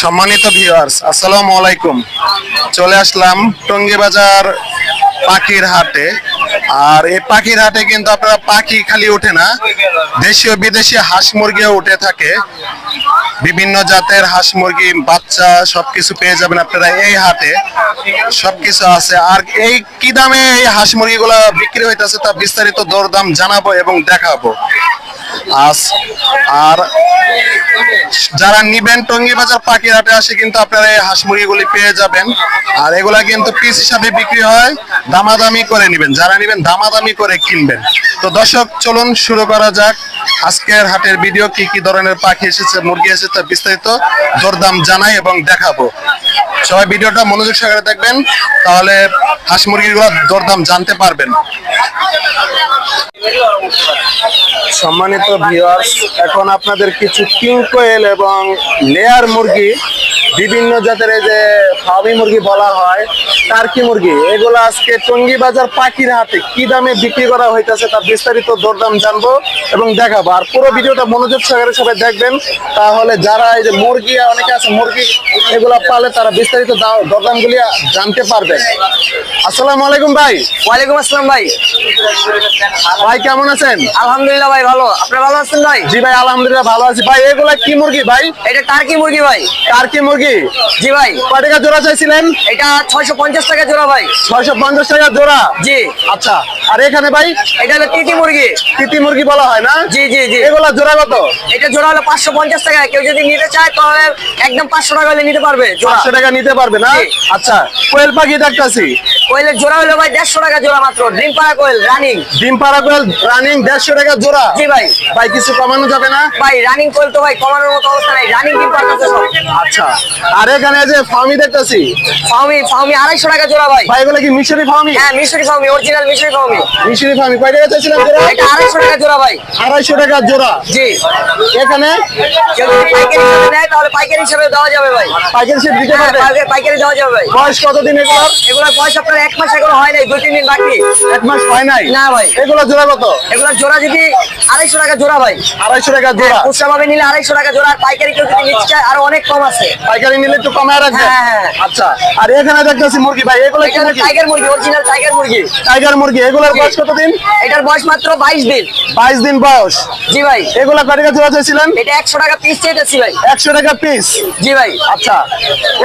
সম্মানিত ভিউয়ার্স, আসসালামু আলাইকুম। চলে আসলাম টঙ্গী বাজার পাখির হাটে। আর এই পাখির হাটে কিন্তু আপনারা পাখি খালি ওঠে না, দেশীয় বিদেশি হাঁস মুরগিও উঠে থাকে। বিভিন্ন জাতের হাঁস মুরগি বাচ্চা সবকিছু পেয়ে যাবেন আপনারা এই হাটে, সবকিছু আছে। আর এই কি দামে এই হাঁস মুরগিগুলো বিক্রি হইতেছে তা বিস্তারিত দরদাম জানাবো এবং দেখাবো আজ। আর যারা নিবেন টঙ্গী বাজার পাখির হাটে আসে কিন্তু আপনারা এই হাঁস মুরগিগুলি পেয়ে যাবেন। আর এগুলা কিন্তু পিস হিসাবে বিক্রি হয়, দামাদামি করে নিবেন, যারা নিবেন দামাদামি করে কিনবেন। তো দর্শক চলুন শুরু করা যাক আজকের হাটের ভিডিও। কি কি ধরনের পাখি এসেছে, মুরগি এসেছে তা বিস্তারিত দরদাম জানাই এবং দেখাবো। সবাই ভিডিওটা মনোযোগ সহকারে দেখবেন, তাহলে হাঁস মুরগিগুলো দরদাম জানতে পারবেন। সম্মানিত ভিউয়ার্স, এখন আপনাদের কিছু কিং কোয়েল এবং লেয়ার মুরগি, বিভিন্ন জাতের এই যে ফার্মি মুরগি বলা হয়, টার্কি মুরগি, এগুলো আজকে টঙ্গী বাজার পাখির হাটে কি দামে বিক্রি করা হইতেছে তার বিস্তারিত দরদাম জানবো এবং দেখাবো। আর পুরো ভিডিওটা মনোযোগ সহকারে সবাই দেখবেন, তাহলে যারা এই যে মুরগি অনেকে আছে মুরগি এগুলা পালে তারা বিস্তারিত দরদাম গুলি জানতে পারবেন। আসসালামু আলাইকুম ভাই। ওয়ালাইকুম আসসালাম ভাই। ভাই কেমন আছেন? আলহামদুলিল্লাহ ভাই ভালো, আপনি ভালো আছেন ভাই? জি ভাই আলহামদুলিল্লাহ ভালো আছি। ভাই এগুলা কি মুরগি ভাই? এটা টার্কি মুরগি ভাই। টার্কি মুরগি? জি ভাই। কয় টাকা জোড়া চাইছিলেন? এটা 650 টাকা জোড়া ভাই। 650 টাকা জোড়া? জি। আচ্ছা, আর এখানে ভাই? এটা হলো তিতি মুরগি। তিতি মুরগি বলা হয় না? জি জি জি। এগুলা জোড়া কত? এটা জোড়া হলো 550 টাকা। কেউ যদি নিতে চায় তাহলে একদম 500 টাকা হলে নিতে পারবে। 500 টাকা নিতে পারবে না? আচ্ছা, কোয়েল পাখি দেখতাছি। কোয়েলের জোড়া হলো ভাই 150 টাকা জোড়া মাত্র। ডিম পাড়া কোয়েল রানিং। ডিম পাড়া কোয়েল রানিং 150 টাকা জোড়া? জি ভাই। ভাই কিছু কমানো যাবে না? ভাই রানিং কোয়েল তো ভাই কমানোর মতো অবস্থা নাই, রানিং ডিম পাড়াচ্ছে সব। আচ্ছা, আর এখানে যে ফার্মি দেখতাছি, ফার্মি 250 টাকা জোড়া ভাই। ভাই এগুলা কি মিশরি ফার্মি? হ্যাঁ মিশরি ফার্মি, অরিজিনাল মিশরি ফার্মি। মিশরি ফার্মি কয় টাকা চাইছিলেন জোড়া? এটা 250 টাকা জোড়া ভাই। 250 টাকা জোড়া? জি। এখানে কেউ যদি পাইকারি হিসেবে নেয় তাহলে পাইকারি হিসেবে দেওয়া যাবে ভাই। পাইকারি সেট দিতে পারবে? পাইকারি দেওয়া যাবে ভাই। বয়স কতদিন এগুলা? এগুলোর বয়স আপনার 1 মাস এখনো হয় নাই, 2-3 দিন বাকি। 1 মাস হয় নাই? না ভাই। এগুলা জোড়া কত? এগুলোর জোড়া যদি 250 টাকা জোড়া ভাই। 250 টাকা জোড়া? খুচরা ভাবে নিলে 250 টাকা জোড়া, আর পাইকারি কেউ যদি নিতে চায় আরো অনেক কম আছে। পাইকারি নিলে একটু কমায় রাখবেন? হ্যাঁ। আচ্ছা, আর এখানে দেখতেছি মুরগি, ভাই এগুলো কি মুরগি? টাইগার মুরগি, অরিজিনাল টাইগার মুরগি। টাইগার মুরগি, এগুলোর বয়স কতদিন? এটার বয়স মাত্র 22 দিন। 22 দিন বয়স? জি ভাই। এগুলা কয় টাকা জোড়া চাইছিলেন? এটা 100 টাকা পিস চেয়েছি ভাই। 100 টাকা পিস? জি ভাই। আচ্ছা,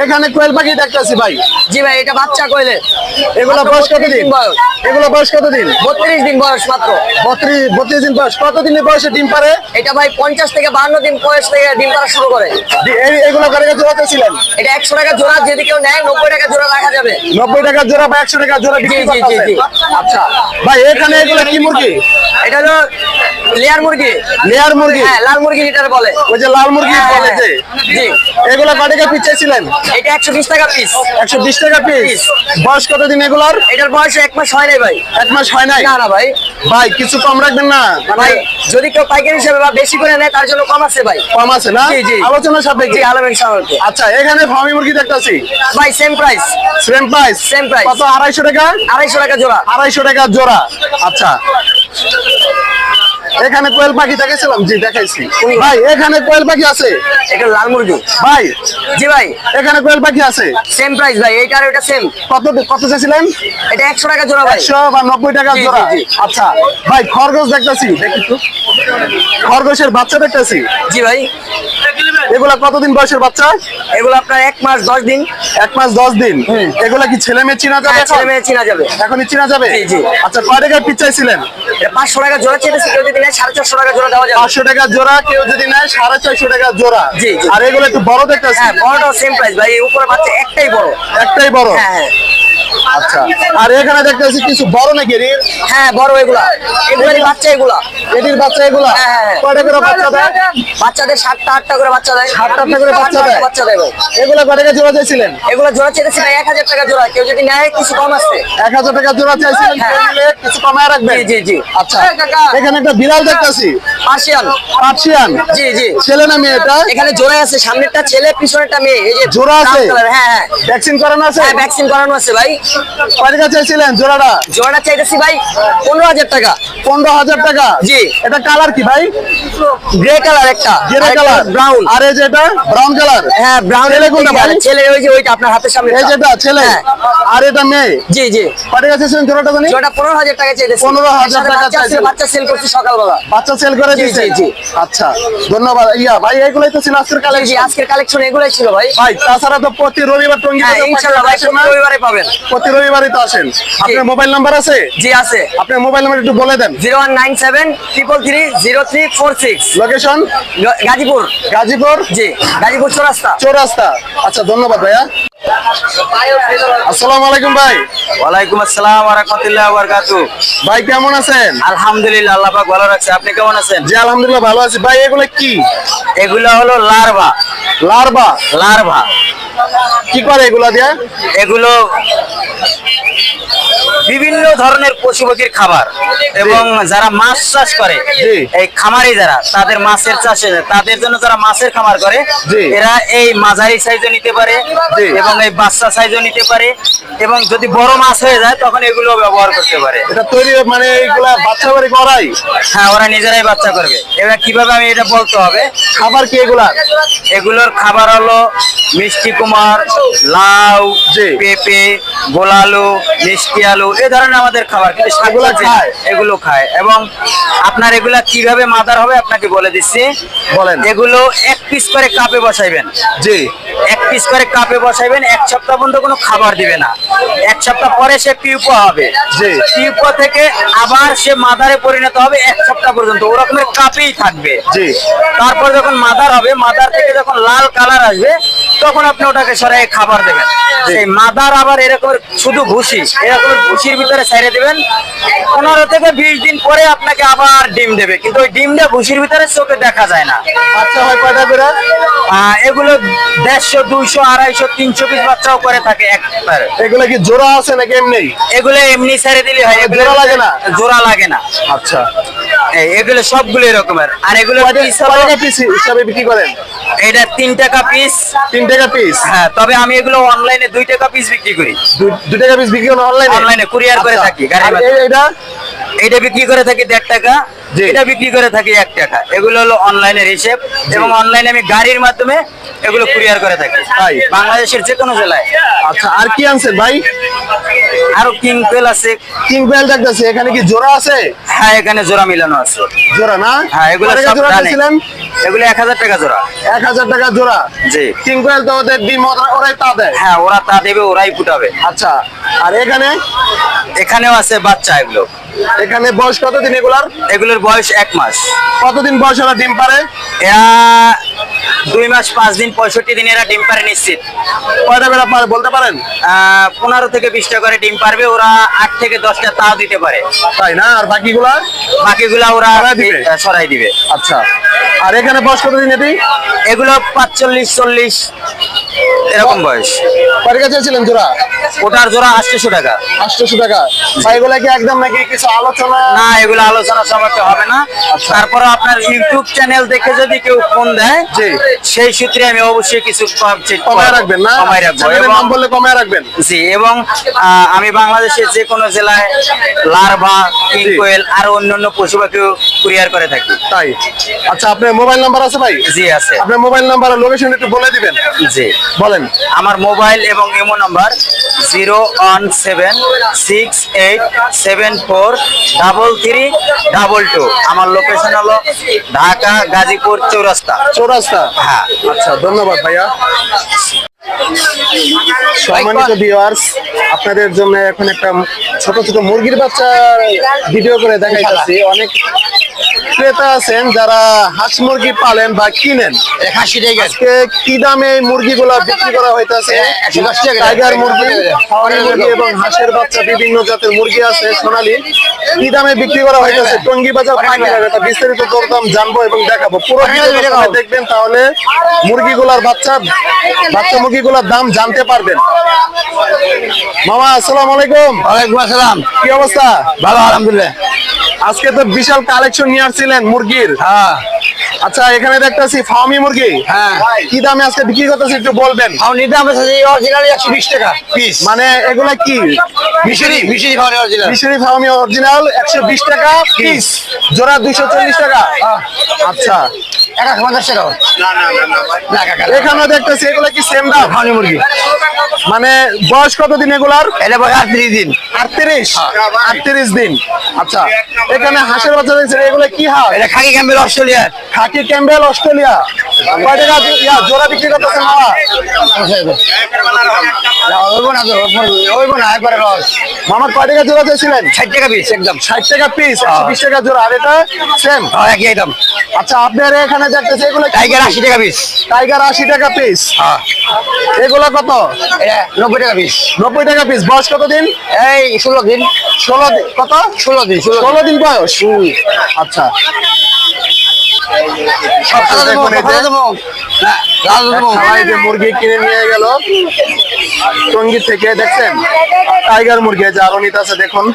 এখানে কোয়েল পাখি দেখতেছি ভাই। জি ভাই, এটা বাচ্চা কোয়েলে। এগুলা বয়স কতদিন? এগুলা বয়স কতদিন? 32 দিন বয়স মাত্র। 32 দিন বয়স। কতদিনের বয়সে ডিম পারে? এটা ভাই 50 থেকে 52 দিন বয়স থেকে ডিম পাড়া শুরু করে। এগুলা কয় টাকা জোড়া চাইছিলেন? এটা 100 টাকা জোড়া, যদি কেউ নেয় 90 টাকা জোড়া রাখা যাবে। 90 টাকা জোড়া বা 100 টাকা জোড়া বিক্রি জি, জি, করতেছেন? জি। আচ্ছা ভাই, এখানে এগুলা কি মুরগি? এটা হলো লেয়ার মুরগি। লেয়ার মুরগি? হ্যাঁ, লাল মুরগি যেটা বলে। ওই যে লাল মুরগি বলে যে? জি। এগুলা কয় টাকা পিস চাইছিলেন? এটা 120 টাকা পিস। 120 টাকা পিস? বয়স কতদিন এগুলার? এটার বয়স 1 মাস হয় নাই ভাই। 1 মাস হয় নাই? না না ভাই। ভাই কিছু কম রাখবেন না? ভাই যদি কেউ পাইকারি হিসেবে বা বেশি করে নেয় তার জন্য কম আছে ভাই। কম আছে না? জি জি। আলোচনা সাপেক্ষে? জি, আলামিন সাহেব। আচ্ছা, এখানে ফার্মি মুরগি দেখতাছি ভাই same price. Same price? Same price. কত? 250 টাকা? 250 টাকা জোড়া। 250 টাকা জোড়া? আচ্ছা, এখানে কোয়েল পাখি দেখেছিলাম? জি দেখাইছি ভাই। এখানে কোয়েল পাখি আছে? এটা লাল মুরগি ভাই। জি ভাই। এখানে কোয়েল পাখি আছে? সেম প্রাইস ভাই, এইটা আর এটা সেম। কত কত চাইছিলেন? এটা 100 টাকা জোড়া ভাই। 100 বা 90 টাকা জি, জোড়া? জি, জি। আচ্ছা ভাই, খরগোশ দেখতেছি, দেখি তো। খরগোশের বাচ্চা দেখতেছি। জি ভাই। এগুলা কতদিন বয়সের বাচ্চা? এগুলো আপনার 1 মাস 10 দিন। 1 মাস 10 দিন? এগুলা কি ছেলে মেয়ে চিনা যাবে? ছেলে মেয়ে চিনা যাবে। এখনই চিনা যাবে? জি, জি। আচ্ছা, কয় টাকা পিস চাইছিলেন? এটা 500 টাকা জোড়া চেয়েছি, কেউ যদি নেয় 450 টাকা জোড়া দেওয়া যাবে। 500 টাকা জোড়া, কেউ যদি নেয় 450 টাকা জোড়া? জি, জি। আর এগুলো একটু বড় দেখতেছি। হ্যাঁ, বড়টাও সেম প্রাইস ভাই। এই উপরে বাচ্চা একটাই বড়। একটাই বড়? হ্যাঁ হ্যাঁ। আচ্ছা, আর এখানে দেখতেছি কিছু বড় নাকি এর? হ্যাঁ বড় এগুলা। এগুলারই বাচ্চা এগুলা। এটির বাচ্চা এগুলা? হ্যাঁ, হ্যাঁ। কয়টা করে বাচ্চা দেয়? বাচ্চাদের 7টা 8টা করে বাচ্চা দেয়। 7টা 8টা করে বাচ্চা দেয়? বাচ্চা দেয় ভাই। এগুলা কয় টাকা জোড়া চাইছিলেন? এগুলা জোড়া চেয়েছি ভাই 1000 টাকা জোড়া, কেউ যদি নেয় কিছু কম আছে। 1000 টাকা জোড়া চাইছিলেন? হ্যাঁ। কেউ নিলে কিছু কমায় রাখবেন? জি জি জি। আচ্ছা, এখানে একটা বিড়াল দেখতেছি, পার্সিয়ান। পার্সিয়ান? জি জি। ছেলে না মেয়ে এটা? এখানে জোড়া আছে, সামনেরটা ছেলে পিছনেরটা মেয়ে। এই যে জোড়া আছে? হ্যাঁ হ্যাঁ। ভ্যাকসিন করানো আছে? হ্যাঁ ভ্যাকসিন করানো আছে ভাই। কয় টাকা চাইছিলেন জোড়াটা? জোড়াটা চাইতেছি ভাই 15,000 টাকা। 15,000 টাকা। জি। এটা কালার কি ভাই? গ্রে কালার একটা, গ্রে কালার, ব্রাউন। আর এই যেটা ব্রাউন কালার। হ্যাঁ ব্রাউন। ছেলে কোনটা ভাই? ছেলে ওই যে ওইটা আপনার হাতের সামনে। এই যেটা ছেলে, হ্যাঁ। আর এটা মেয়ে। জি জি। কয় টাকা চাইছিলেন জোড়াটা জানি? জোড়াটা 15,000 টাকা চাইতেছি। 15,000 টাকা বাচ্চা চাইছেন। বাচ্চা সেল করছি সকালবেলা। বাচ্চা সেল করে জি, দিয়েছে। জি, জি। আচ্ছা ধন্যবাদ। ইয়া ভাই এগুলাই তো ছিল আজকের জি কালেকশন। আজকের কালেকশন এগুলাই ছিল ভাই। ভাই তাছাড়া তো প্রতি রবিবার টঙ্গী হ্যাঁ বাজার ইনশাআল্লাহ ভাই আসেন না? রবিবারে পাবেন। প্রতি রবিবারই তো আসেন। আপনার মোবাইল নাম্বার আছে? জি আছে। আপনার মোবাইল নাম্বার একটু বলে দেন। 0197330336। লোকেশন গাজীপুর। গাজীপুর। জি গাজীপুর চৌরাস্তা। চৌরাস্তা। আচ্ছা ধন্যবাদ ভাইয়া। আসসালামু আলাইকুম ভাই। ওয়ালাইকুম আসসালাম ওয়া রাহমাতুল্লাহি ওয়া বারাকাতুহু। ভাই কেমন আছেন? আলহামদুলিল্লাহ, আল্লাহ পাক ভালো রাখছে। আপনি কেমন আছেন? জি আলহামদুলিল্লাহ ভালো আছি। ভাই এগুলো কি? এগুলো হলো লার্ভা। লার্ভা। লার্ভা কি করে এগুলা দিয়া? এগুলো বিভিন্ন ধরনের পশু পাখির খাবার, এবং যারা মাছ চাষ করে, জি। এই খামারি যারা, তাদের মাছের চাষে, তাদের জন্য যারা মাছের খামার করে, জি। এরা এই মাঝারি সাইজও নিতে পারে জি। এবং এই বাচ্চা সাইজও নিতে পারে, এবং যদি বড় মাছ হয়ে যায় তখন এগুলো ব্যবহার করতে পারে। এটা তৈরি মানে এইগুলা বাচ্চা বাড়ি করাই? হ্যাঁ, ওরা নিজেরাই বাচ্চা করবে। এবার কিভাবে আমি এটা বলতে হবে। খাবার কি এগুলা? এগুলোর খাবার হলো মিষ্টি কুমার, লাউ, জি। পেঁপে, গোলালু, মিষ্টি আলু, এই ধরনের আমাদের খাবার। কিন্তু এগুলো শাকসবজি খায়? এগুলো খায়। এবং আপনার এগুলা কিভাবে মাদার হবে আপনাকে বলে দিচ্ছি। বলেন। এগুলো এক পিস করে কাপে বসাইবেন। জি। এক পিস করে কাপে বসাইবেন। এক সপ্তাহ পর্যন্ত কোনো খাবার দিবে না। এক সপ্তাহ পরে সে পিউপা হবে। জি। পিউপা থেকে আবার সে মাদারে পরিণত হবে এক সপ্তাহ পর্যন্ত ওরকমের কাপেই থাকবে। জি। তারপর যখন মাদার হবে, মাদার থেকে যখন লাল কালার আসবে, তখন আপনি ওটাকে সরাই খাবার দেবেন। সেই মাদার আবার এরকম শুধু ভুসি, এরকম ভুসির ভিতরে ছেড়ে দিবেন। 15 থেকে 20 দিন পরে আপনাকে আবার ডিম দেবে, কিন্তু ওই ডিমটা ভুসির ভিতরে চোখে দেখা যায় না। বাচ্চা হয় কয়টা করে? এগুলো 150, 200, 250, 300 পিস বাচ্চাও করে থাকে একবারে। এগুলা কি জোড়া আছে নাকি এমনি? এগুলো এমনি ছেড়ে দিলে হয়, এগুলো জোড়া লাগে না? জোড়া লাগে না। আচ্ছা। এগুলো সবগুলো এরকমের। আর এগুলো কয় piece হলো- টাকা পিস হিসাবে বিক্রি করেন? এটা 3 টাকা পিস। 3 টাকা পিস। হ্যাঁ, তবে আমি এগুলো অনলাইনে 2 টাকা পিস বিক্রি করি। 2 টাকা পিস বিক্রি করেন অনলাইনে? অনলাইনে কুরিয়ার করে থাকি গাড়ির মাধ্যমে। এটা এটা বিক্রি করে থাকি 1.5 টাকা। জি। এটা বিক্রি করে থাকি 1 টাকা। এগুলো হলো অনলাইনের হিসেব, এবং অনলাইনে আমি গাড়ির মাধ্যমে এগুলো কুরিয়ার করে থাকি তাই? বাংলাদেশের যে কোনো জেলায়। আচ্ছা আর কি আনছেন ভাই? আরো কিং পেল আছে। কিং বেল দেখতেছি, এখানে কি জোড়া আছে? হ্যাঁ, এখানে জোড়া মিলানো আছে। জোড়া না? হ্যাঁ, এগুলো কয় টাকা সব জোড়া রানিং। দিয়েছিলেন? এগুলো 1000 টাকা জোড়া। 1000 টাকা জোড়া। জি। কিং বেল তো ওদের ডিম ওরাই তা দেয়। হ্যাঁ, ওরা তা দেবে, ওরাই ফুটাবে। আচ্ছা আর এখানে? এখানেও আছে বাচ্চা। এগুলো এখানে বয়স কতদিন এগুলার? এগুলোর বয়স 1 মাস। কতদিন বয়স ওরা ডিম পারে? এরা 2 মাস 5 দিন 65 দিন এরা ডিম পারে নিশ্চিত। কয়টা বেড়া পারে বলতে পারেন? 15 থেকে 20টা করে ডিম পারবে। ওরা 8 থেকে 10টা তাও দিতে পারে। তাই না? আর বাকিগুলা? বাকিগুলা ওরা সরাই দিবে? সরাই দিবে। আচ্ছা আর এখানে বয়স কতদিন এটি? এগুলো 45, 40 এরকম বয়স। কয় টাকা চেয়েছিলেন জোড়া? ওটার জোড়া 800 টাকা। 800 টাকা। ভাই এগুলা কি একদম নাকি কিছু আলোচনা? না, এগুলো আলোচনা সাপেক্ষে হবে না। তারপরে আপনার ইউটিউব চ্যানেল দেখে যদি কেউ ফোন দেয়, জি। সেই সূত্রে আমি অবশ্যই কিছু কমায় রাখবেন না? কমায় রাখবো। চ্যানেলের এবং নাম বললে কমায় রাখবেন? জি, এবং আমি বাংলাদেশের যে কোনো জেলায় লার্ভা, কিং জি। কোয়েল আর অন্যান্য পশু পাখিও কুরিয়ার করে থাকি। তাই? আচ্ছা আপনার মোবাইল নাম্বার আছে ভাই? জি আছে। আপনার মোবাইল নাম্বার আর লোকেশন একটু বলে দিবেন। জি, বলেন। আমার মোবাইল এবং ইমো নাম্বার 01768743322। আমার লোকেশন হলো ঢাকা গাজীপুর চৌরাস্তা। চৌরাস্তা? হ্যাঁ। আচ্ছা ধন্যবাদ ভাইয়া। সম্মানিত ভিউয়ার্স, আপনাদের জন্য এখন একটা ছোট ছোট মুরগির বাচ্চা ভিডিও করে দেখাইতেছি। অনেক ক্রেতা আছেন যারা হাঁস মুরগি পালেন বা কিনেন। আজকে কি দামে এই মুরগিগুলা বিক্রি করা হইতাছে? টাইগার মুরগি, ফার্মি মুরগি এবং হাঁসের বাচ্চা বিভিন্ন জাতের মুরগি আছে সোনালী। কি দামে বিক্রি করা হইতাছে টঙ্গী বাজার পাইকারি হাটে, তা বিস্তারিত দরদাম জানবো এবং দেখাবো। পুরো ভিডিওটা সবাই দেখবেন, তাহলে মুরগিগুলার বাচ্চা মুরগিগুলার দাম জানতে পারবেন। মামা আসসালামু আলাইকুম। ওয়ালাইকুম আসসালাম। কি অবস্থা? ভালো, আলহামদুলিল্লাহ। আজকে তো বিশাল কালেকশন নিয়ে আসছিলেন মুরগির। হ্যাঁ, আচ্ছা এখানে দেখতেছি ফার্মি মুরগি, হ্যাঁ। কি দামে আজকে বিক্রি করতেছে একটু বলবেন? ফাউনির দাম আছে অরিজিনালি 120 টাকা পিস। মানে এগুলা কি মিশরি ফাউনি অরিজিনাল। মিশরি ফার্মি অরিজিনাল 120 টাকা পিস, জোড়া 240 টাকা। আচ্ছা 150 টাকা। না কাকা, এখানে দেখতেছি এগুলা কি সেম দাম? ফাউনি মুরগি মানে বয়স কতদিন এগুলার? এটা বয়স 38 দিন। 38 দিন। আচ্ছা এখানে হাঁসের বাচ্চা দেখছেন, এগুলো কি হাঁস? এটা খাকি ক্যাম্বেল অস্ট্রেলিয়া। খাকি ক্যাম্বেল অস্ট্রেলিয়া। কয় টাকা জোড়া বিক্রি করতেছেন মামা? ওইব না একবারে লস। মামা কয় টাকা জোড়া চাইছিলেন? 60 টাকা পিস একদম। 60 টাকা পিস, 120 টাকা জোড়া। আর এটা সেম? একই আইটেম। আচ্ছা আপনার এখানে দেখতেছি এগুলো টাইগার 80 টাকা পিস। টাইগার 80 টাকা পিস। হ্যাঁ, এগুলো কত? এটা 90 টাকা পিস। 90 টাকা পিস। বয়স কত দিন? এই 16 দিন। 16 দিন। কত? 16 দিন। 16 দিন বয়স। আচ্ছা দেখুন এই যে সবাই যে মুরগি কিনে নিয়ে গেল টঙ্গী থেকে, দেখছেন টাইগার মুরগি যে আরো নিতে আছে দেখুন।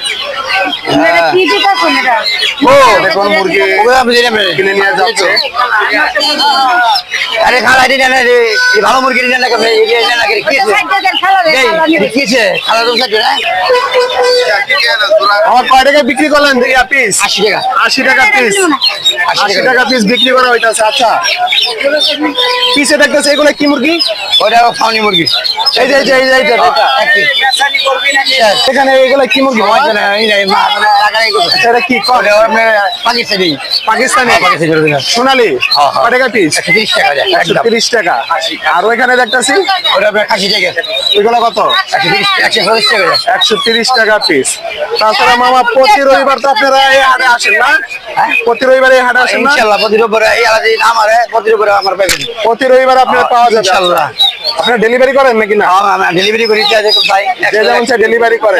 ও দেখুন মুরগি কিনে নিয়ে যাচ্ছে। আরে খালা দিন না রে, এই ভালো মুরগি দিন না কে এই দিন না কে কি কিছে খালা তো সাথে না। আমার কয় টাকা বিক্রি করলেন পিস? 80 টাকা। 80 টাকা পিস। 80 টাকা পিস বিক্রি করা হইতাছে। আচ্ছা পিসে দেখতেছে এগুলো কি মুরগি? ওটা ফাউনি মুরগি। এই যে এটা এখানে এগুলো কি মুরগি? এটা কি কয়? পাকিস্তানি। পাকিস্তানি সোনালি। কয় টাকা পিস? 30 টাকা। 130 টাকা। আর ওইখানে দেখতেছি ওটা 80 টাকা। এগুলো কত? 130 টাকা। 130 টাকা পিস। তাছাড়া মামা প্রতি রবিবার তো আপনারা এই হাটে আসেন না? প্রতি রবিবার এই হাটে আসেন না? ইনশাআল্লাহ প্রতি রবিবারে এই আলাদা দিন আমারে প্রতি রবিবারে আমার পাবেন। প্রতি রবিবার আপনারা পাওয়া যাবে ইনশাআল্লাহ। আপনারা ডেলিভারি করেন নাকি না? আমরা ডেলিভারি করি যে ভাই যে যেমন ডেলিভারি করে,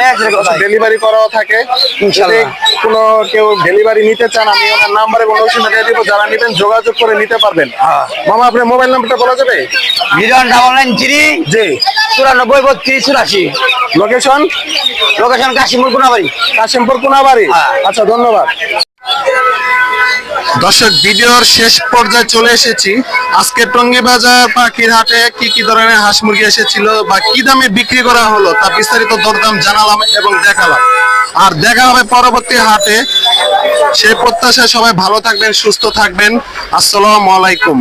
ডেলিভারি করাও থাকে। যদি কোনো কেউ ডেলিভারি নিতে চান আমি ওনার নাম্বারে কোনো ওষুধ দিয়ে দিব, যারা নেবেন যোগাযোগ করে নিতে পারবেন। মামা আপনার মোবাইল নাম্বারটা বলা যাবে? 01993 জি 94 32 84। লোকেশন? লোকেশন কাশিমপুর কোনাবাড়ি। কাশিমপুর কোনাবাড়ি। আচ্ছা ধন্যবাদ। দর্শক ভিডিওর শেষ পর্যায়ে চলে এসেছি। আজকে টঙ্গী বাজার পাখির হাটে কি কি ধরনের হাঁস মুরগি এসেছিল বা কি দামে বিক্রি করা হলো তা বিস্তারিত দরদাম জানালাম এবং দেখালাম। আর দেখা হবে পরবর্তী হাটে। সেই প্রত্যাশায় সবাই ভালো থাকবেন, সুস্থ থাকবেন। আসসালামু আলাইকুম।